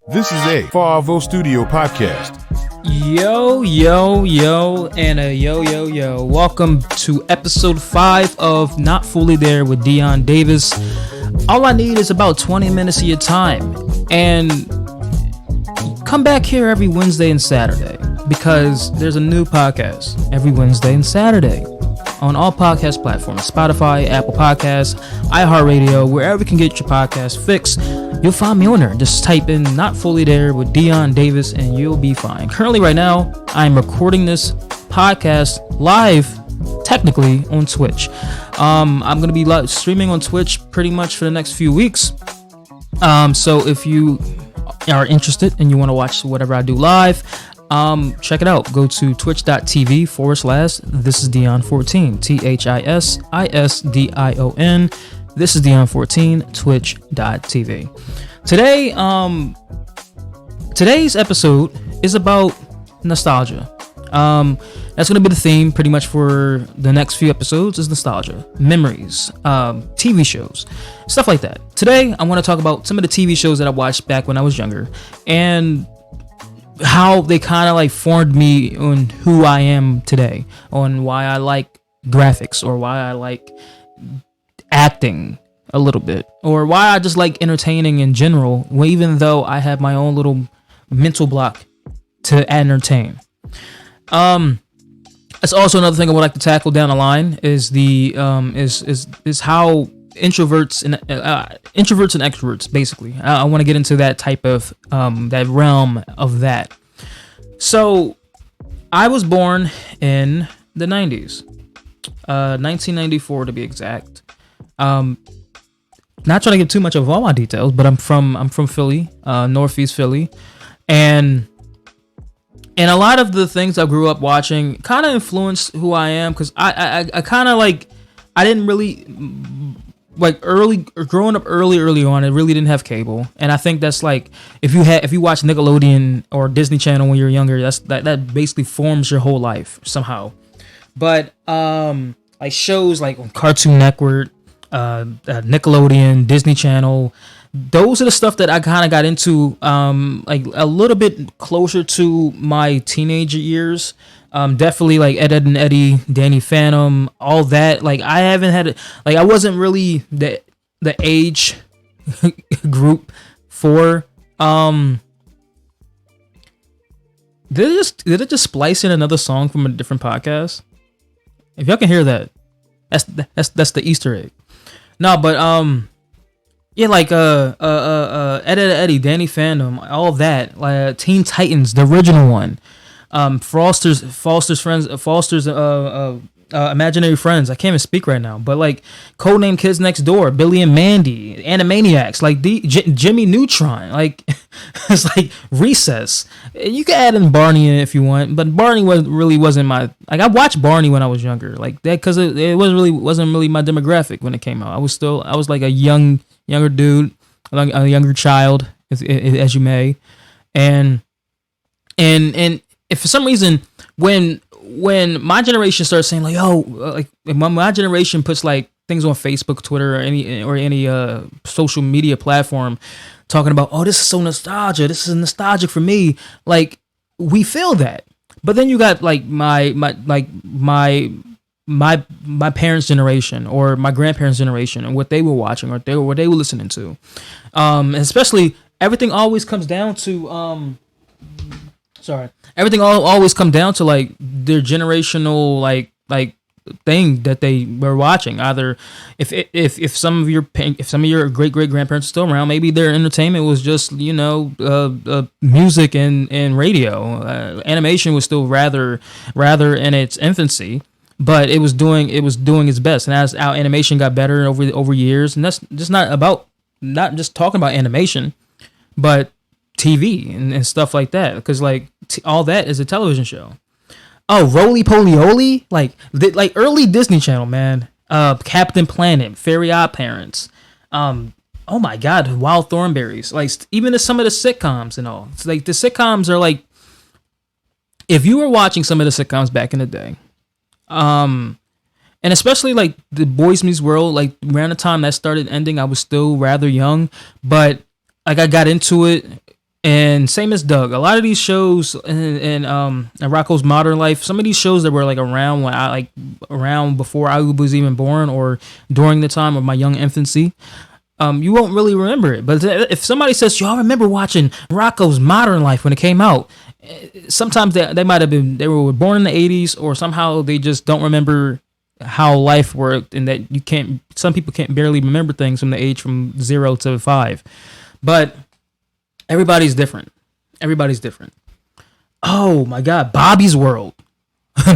This is a FouAVO Studio podcast. Yo, and a yo. Welcome to episode 5 of Not Fully There with Dion Davis. All I need is about 20 minutes of your time. And come back here every Wednesday and Saturday because there's a new podcast every Wednesday and Saturday on all podcast platforms: Spotify, Apple Podcasts, iHeartRadio, wherever you can get your podcast fix. You'll find me on there. Just type in Not Fully There with Dion Davis and you'll be fine. Currently, right now, I'm recording this podcast live, technically, on Twitch. I'm going to be live streaming on Twitch pretty much for the next few weeks. So if you are interested and you want to watch whatever I do live, check it out. Go to twitch.tv/this is Dion14, THISISDION. This is Dion14, twitch.tv. Today's episode is about nostalgia. That's going to be the theme pretty much for the next few episodes is nostalgia, memories, TV shows, stuff like that. Today, I want to talk about some of the TV shows that I watched back when I was younger and how they kind of like formed me on who I am today, on why I like graphics or why I like acting a little bit, or why I just like entertaining in general, even though I have my own little mental block to entertain. That's also another thing I would like to tackle down the line is the is how introverts and extroverts basically. I want to get into that type of that realm of that. So I was born in the 90s, 1994 to be exact. Not trying to give too much of all my details, but I'm from Philly, Northeast Philly, and a lot of the things I grew up watching kind of influenced who I am, because I kind of like, I didn't really like growing up early on. I really didn't have cable, and I think that's like if you watch Nickelodeon or Disney Channel when you're younger, that basically forms your whole life somehow. But like shows like on Cartoon Network, Nickelodeon, Disney Channel, those are the stuff that I kind of got into like a little bit closer to my teenager years. Definitely like Ed, and Eddie, Danny Phantom, all that. Like I haven't had like I wasn't really the age group for did it just splice in another song from a different podcast? If y'all can hear that, that's the Easter egg. No, but yeah, like Ed, and Eddie, Danny Phantom, all of that, like Teen Titans, the original one. Foster's imaginary friends. I can't even speak right now, but like Codename Kids Next Door, Billy and Mandy, Animaniacs, like Jimmy Neutron, like it's like Recess. You can add in Barney in it if you want, but Barney wasn't my like. I watched Barney when I was younger, like that, because it wasn't really my demographic when it came out. I was like a younger dude, a younger child, as you may, and if for some reason when my generation starts saying like, oh, like my generation puts like things on Facebook, Twitter, or any social media platform, talking about, oh, this is so nostalgia, this is nostalgic for me, like we feel that. But then you got like my parents' generation or my grandparents' generation and what they were watching or what they were listening to, and especially everything always comes down to everything always come down to like their generational like thing that they were watching. Either if some of your great grandparents are still around, maybe their entertainment was just music and radio. Animation was still rather in its infancy, but it was doing its best. And as our animation got better over years, and that's just not just talking about animation, but TV and stuff like that, because like all that is a television show. Oh, Roly Poly Oly, like early Disney Channel, man. Captain Planet, Fairy Odd Parents. Oh my God, Wild Thornberrys. Like even some of the sitcoms and all. It's like the sitcoms are like, if you were watching some of the sitcoms back in the day, and especially like the Boy Meets World, like around the time that started ending, I was still rather young, but like I got into it And same as Doug, a lot of these shows and Rocco's Modern Life, some of these shows that were like around when I like around before I was even born or during the time of my young infancy, you won't really remember it. But if somebody says, "Yo, I remember watching Rocco's Modern Life when it came out," sometimes they might have been they were born in the '80s, or somehow they just don't remember how life worked, and that you can't. Some people can't barely remember things from the age from 0 to 5, but everybody's different. Everybody's different. Oh my God, Bobby's World.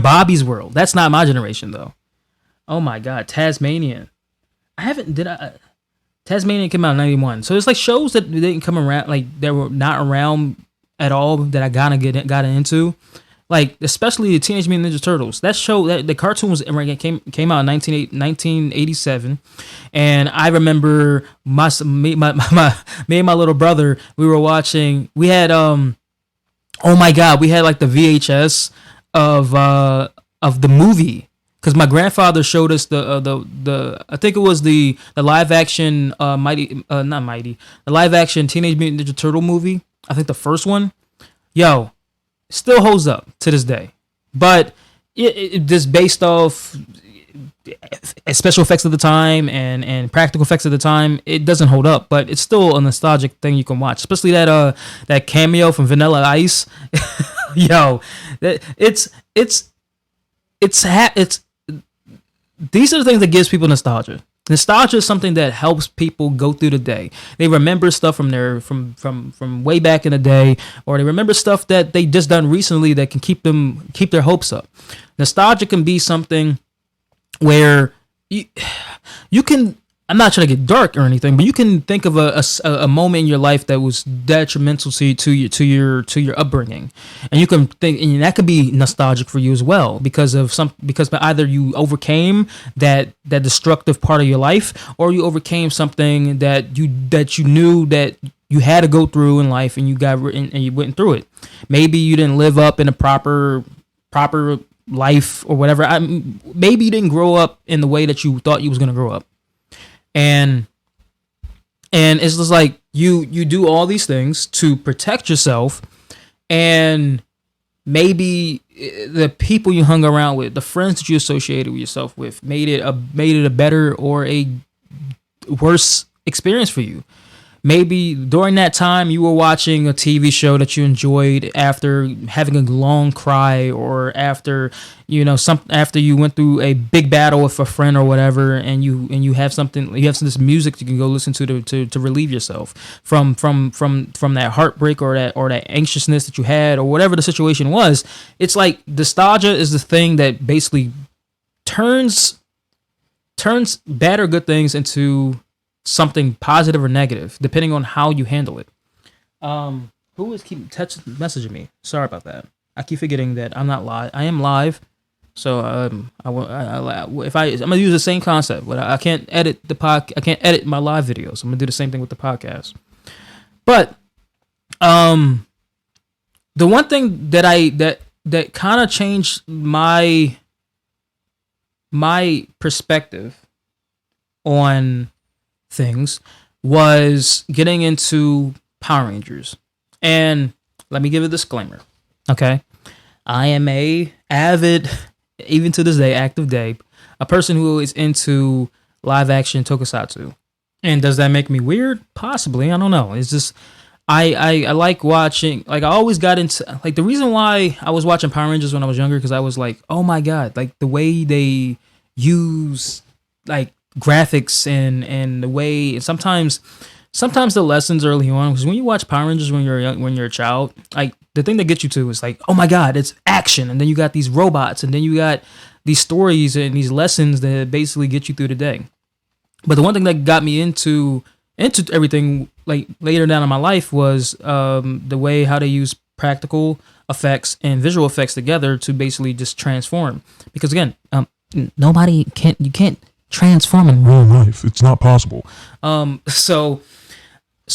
Bobby's World. That's not my generation though. Oh my God, Tasmanian. Tasmanian came out in '91. So it's like shows that didn't come around, like they were not around at all that I got into. Like especially the Teenage Mutant Ninja Turtles. That show, that the cartoon came out in 1987, and I remember me and my little brother, we were watching. We had oh my God, we had like the VHS of the movie, because my grandfather showed us the I think it was the live action the live action Teenage Mutant Ninja Turtle movie. I think the first one. Yo, still holds up to this day, but it just based off special effects of the time and practical effects of the time, it doesn't hold up, but it's still a nostalgic thing you can watch, especially that cameo from Vanilla Ice. Yo, it's these are the things that gives people nostalgia. Nostalgia is something that helps people go through the day. They remember stuff from from way back in the day, or they remember stuff that they just done recently that can keep their hopes up. Nostalgia can be something where you can. I'm not trying to get dark or anything, but you can think of a moment in your life that was detrimental to your upbringing, and you can think, and that could be nostalgic for you as well because either you overcame that destructive part of your life, or you overcame something that you knew that you had to go through in life, and you went through it. Maybe you didn't live up in a proper life or whatever. Maybe you didn't grow up in the way that you thought you was gonna grow up. And it's just like you do all these things to protect yourself, and maybe the people you hung around with, the friends that you associated with yourself with, made it a better or a worse experience for you. Maybe during that time you were watching a TV show that you enjoyed after having a long cry, or after after you went through a big battle with a friend or whatever, and you have this music you can go listen to relieve yourself from that heartbreak or that anxiousness that you had, or whatever the situation was. It's like nostalgia is the thing that basically turns bad or good things into something positive or negative, depending on how you handle it. Who is keep messaging me? Sorry about that. I keep forgetting that I'm not live. I am live, so I'm gonna use the same concept, but I can't edit I can't edit my live videos. I'm gonna do the same thing with the podcast. But the one thing that kind of changed my perspective on things was getting into Power Rangers. And let me give a disclaimer. Okay. I am a avid, even to this day, active day, a person who is into live action tokusatsu. And does that make me weird? Possibly. I don't know. It's just I like watching, like I always got into, like the reason why I was watching Power Rangers when I was younger, because I was like, oh my God, like the way they use like graphics and the way, and sometimes the lessons early on, because when you watch Power Rangers when you're a child, like the thing that gets you to is like, oh my God, it's action, and then you got these robots, and then you got these stories and these lessons that basically get you through the day. But the one thing that got me into everything like later down in my life was the way how they use practical effects and visual effects together to basically just transform. Because again, you can't transform in real life. It's not possible. So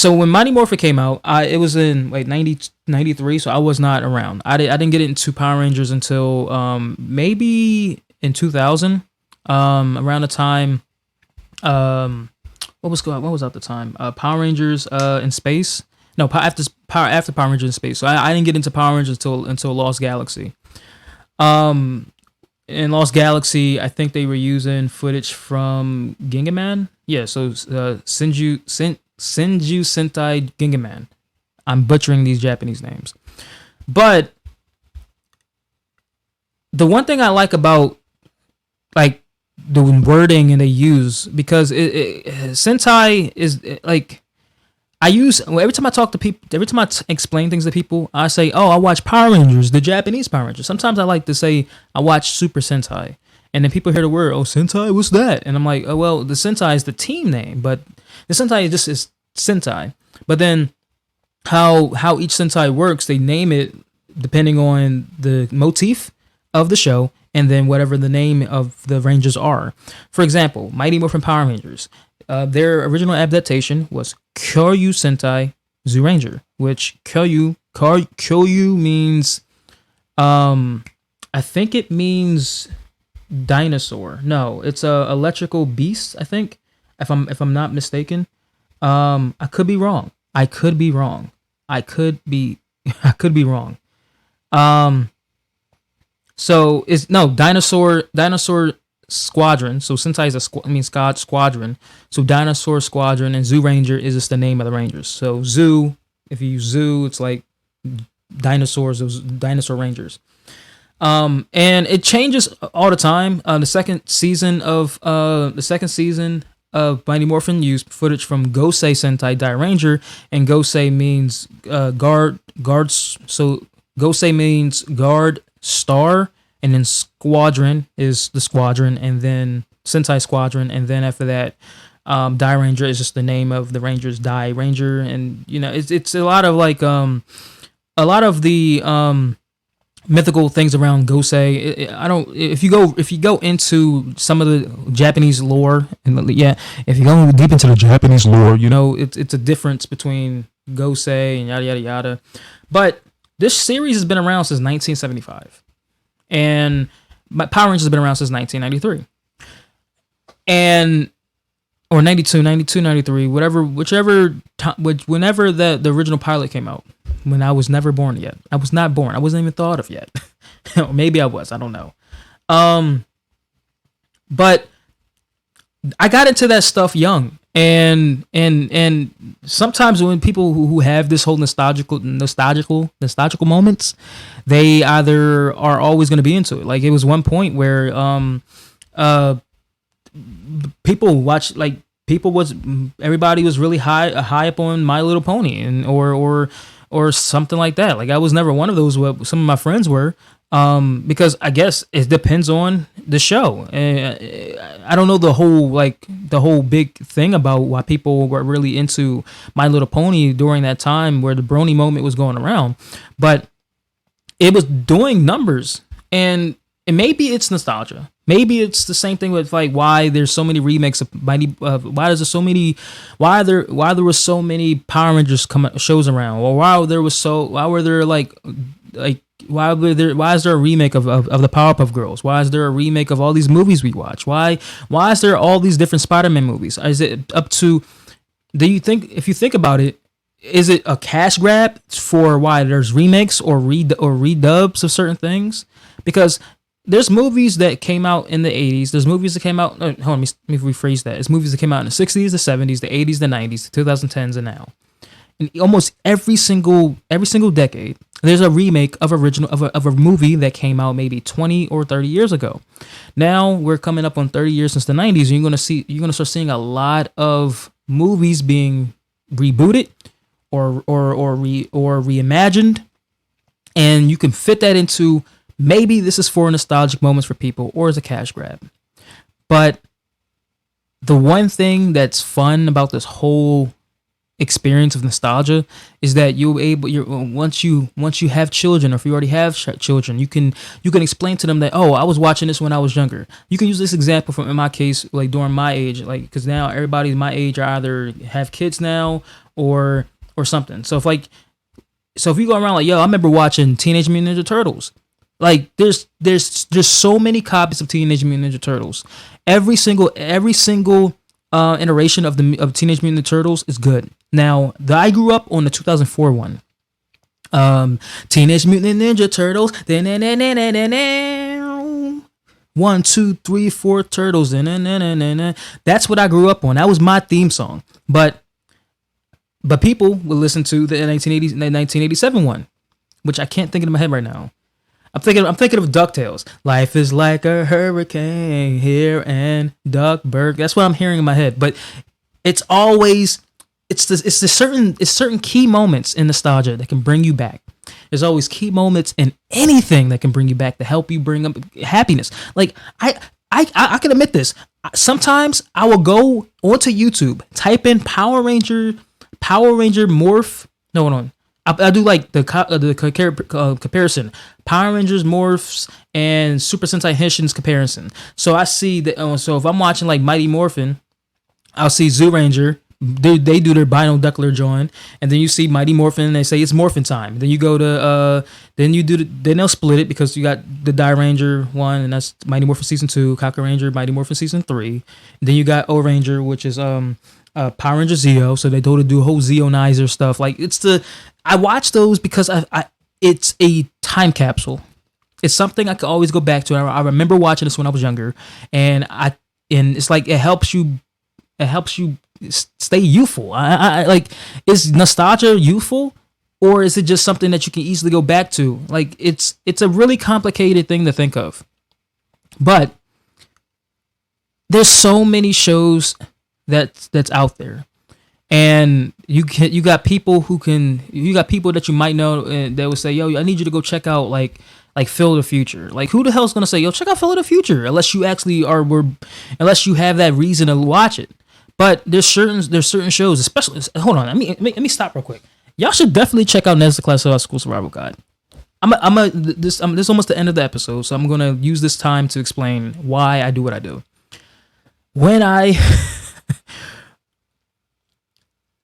when Mighty Morphin came out, it was in 93, so I was not around. I didn't get into Power Rangers until maybe in 2000, around the time. What was out the time? Power Rangers in Space. No, after Power Rangers in Space. So I didn't get into Power Rangers until Lost Galaxy. In Lost Galaxy, I think they were using footage from Gingaman. Yeah, so Senju Sentai Gingaman. I'm butchering these Japanese names. But the one thing I like about like the wording and they use, because Sentai is like, every time I talk to people, every time I explain things to people, I say, "Oh, I watch Power Rangers, the Japanese Power Rangers." Sometimes I like to say I watch Super Sentai, and then people hear the word, "Oh, Sentai, what's that?" And I'm like, "Oh, well, the Sentai is the team name, but the Sentai is Sentai." But then how each Sentai works, they name it depending on the motif of the show, and then whatever the name of the Rangers are. For example, Mighty Morphin Power Rangers. Their original adaptation was Kyoryu Sentai Zyuranger, which Kyoryu means, I think it means dinosaur. No, it's a electrical beast, I think, if I'm not mistaken. I could be wrong. I could be wrong. So it's dinosaur squadron. So Sentai is squadron. So Dinosaur Squadron, and Zyuranger is just the name of the Rangers. So Zoo, if you use Zoo, it's like dinosaurs, those Dinosaur Rangers. And it changes all the time. The second season of Mighty Morphin used footage from Gosei Sentai Dairanger, and Gosei means guards. So Gosei means guard star, and then Squadron is the squadron, and then Sentai Squadron, and then after that, Dairanger is just the name of the Rangers, Dairanger, and it's a lot of like a lot of the mythical things around Gosei. If you go into some of the Japanese lore, and if you go deep into the Japanese lore, it's a difference between Gosei and yada yada yada. But this series has been around since 1975, and Power Rangers has been around since 1993, or 92, 93, whichever time, whenever the original pilot came out. When I was never born yet. I was not born. I wasn't even thought of yet. Or maybe I was. I don't know. But I got into that stuff young, and sometimes when people who have this whole nostalgical moments, they either are always going to be into it. Like it was one point where everybody was really high up on My Little Pony, and or something like that. Like I was never one of those. What some of my friends were, because I guess it depends on the show. I don't know the whole big thing about why people were really into My Little Pony during that time where the Brony moment was going around, but it was doing numbers, and maybe it's nostalgia. Maybe it's the same thing with like why there's so many remakes of why there were so many Power Rangers shows around, or why is there a remake of the Powerpuff Girls? Why is there a remake of all these movies we watch? Why is there all these different Spider-Man movies? Is it up to, do you think, if you think about it, is it a cash grab for why there's remakes or redubs of certain things? Because there's movies that came out in the 80s. There's movies that came out. Hold on, let me rephrase that. It's movies that came out in the 60s, the 70s, the 80s, the 90s, the 2010s, and now. In almost every single decade, there's a remake of a movie that came out maybe 20 or 30 years ago. Now we're coming up on 30 years since the 90s, and you're gonna start seeing a lot of movies being rebooted or reimagined, and you can fit that into. Maybe this is for nostalgic moments for people, or as a cash grab. But the one thing that's fun about this whole experience of nostalgia is that once you have children, or if you already have children, you can explain to them that, oh, I was watching this when I was younger. You can use this example from, in my case, like during my age, like because now everybody my age are either have kids now or something. So if you go around like, yo, I remember watching Teenage Mutant Ninja Turtles. Like there's so many copies of Teenage Mutant Ninja Turtles. Every single iteration of Teenage Mutant Ninja Turtles is good. Now, I grew up on the 2004 one. Teenage Mutant Ninja Turtles. 1, 2, 3, 4 turtles. That's what I grew up on. That was my theme song. But people would listen to the 1987 one, which I can't think of in my head right now. I'm thinking of DuckTales. Life is like a hurricane here in Duckburg. That's what I'm hearing in my head. But it's always certain key moments in nostalgia that can bring you back. There's always key moments in anything that can bring you back to help you bring up happiness. Like I can admit this. Sometimes I will go onto YouTube, type in Power Ranger morph. No, hold on. I do like the comparison. Power Rangers morphs and Super Sentai Henshin's comparison. So I see that. So if I'm watching like Mighty Morphin, I'll see Zoo Ranger. They do their binocular join, and then you see Mighty Morphin, and they say it's morphin time. Then you go to then they'll split it because you got the Die Ranger one, and that's Mighty Morphin season 2, Kaku Ranger, Mighty Morphin season 3. And then you got O Ranger, which is Power Ranger Zeo. So they go to do whole Zeonizer stuff. Like I watch those because it's a time capsule. It's something I could always go back to. I remember watching this when I was younger, and it's like it helps you stay youthful. I like, is nostalgia youthful, or is it just something that you can easily go back to? Like it's a really complicated thing to think of. But there's so many shows that's out there, and you got people that you might know that would say, yo, I need you to go check out like Phil of the Future. Like, who the hell's gonna say, yo, check out Phil of the Future, unless you actually unless you have that reason to watch it. But there's certain shows, especially. Hold on, let me stop real quick. Y'all should definitely check out Nez's Classic School Survival Guide. This is almost the end of the episode, so I'm gonna use this time to explain why I do what I do.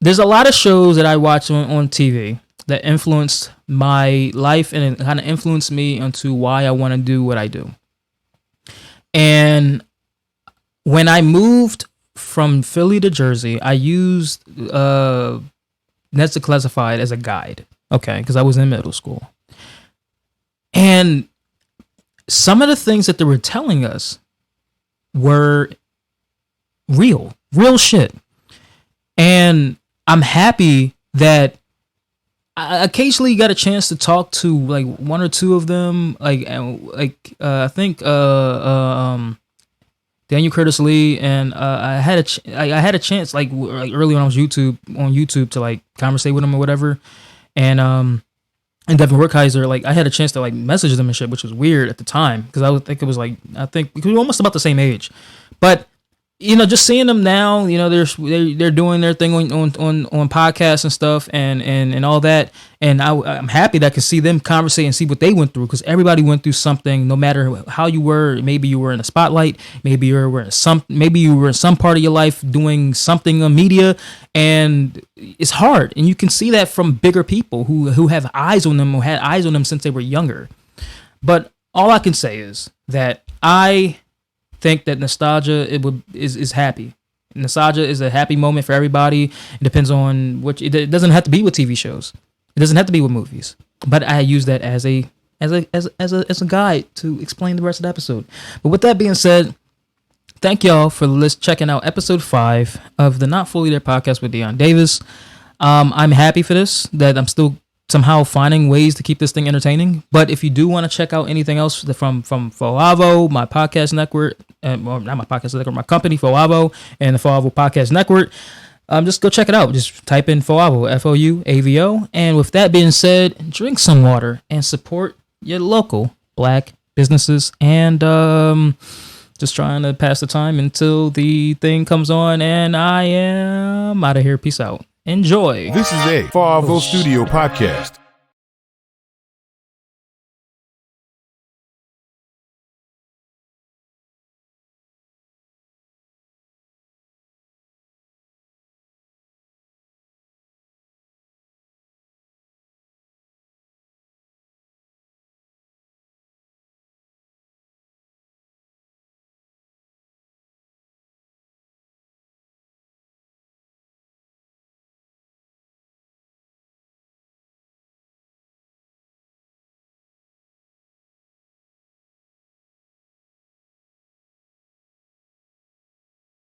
There's a lot of shows that I watch on TV that influenced my life and kind of influenced me into why I want to do what I do. And when I moved from Philly to Jersey, I used Ned's Declassified as a guide, okay, because I was in middle school. And some of the things that they were telling us were real shit. And I'm happy that I occasionally got a chance to talk to like one or two of them, I think Daniel Curtis Lee, and I had a chance like early when I was on YouTube to like conversate with him or whatever, and Devin Werkheiser, like I had a chance to like message them and shit, which was weird at the time because I would think it was like because we were almost about the same age, but just seeing them now, they're doing their thing on podcasts and stuff and all that, and I'm happy that I can see them conversate and see what they went through, because everybody went through something. No matter how you were, maybe you were in the spotlight, maybe you were in some part of your life doing something on media, and it's hard. And you can see that from bigger people who have eyes on them, who had eyes on them since they were younger. But all I can say is that I think that nostalgia is happy. Nostalgia is a happy moment for everybody. It depends on it doesn't have to be with TV shows. It doesn't have to be with movies. But I use that as a guide to explain the rest of the episode. But with that being said, thank y'all for checking out episode 5 of the Not Fully There podcast with Dion Davis. I'm happy for this, that I'm still somehow finding ways to keep this thing entertaining. But if you do want to check out anything else from FouAVO, my podcast network, not my podcast network, my company FouAVO, and the FouAVO podcast network, just go check it out. Just type in FouAVO, FOUAVO. And with that being said, drink some water and support your local Black businesses, and just trying to pass the time until the thing comes on, and I am out of here. Peace out. Enjoy. This is a FouAVO Studio podcast.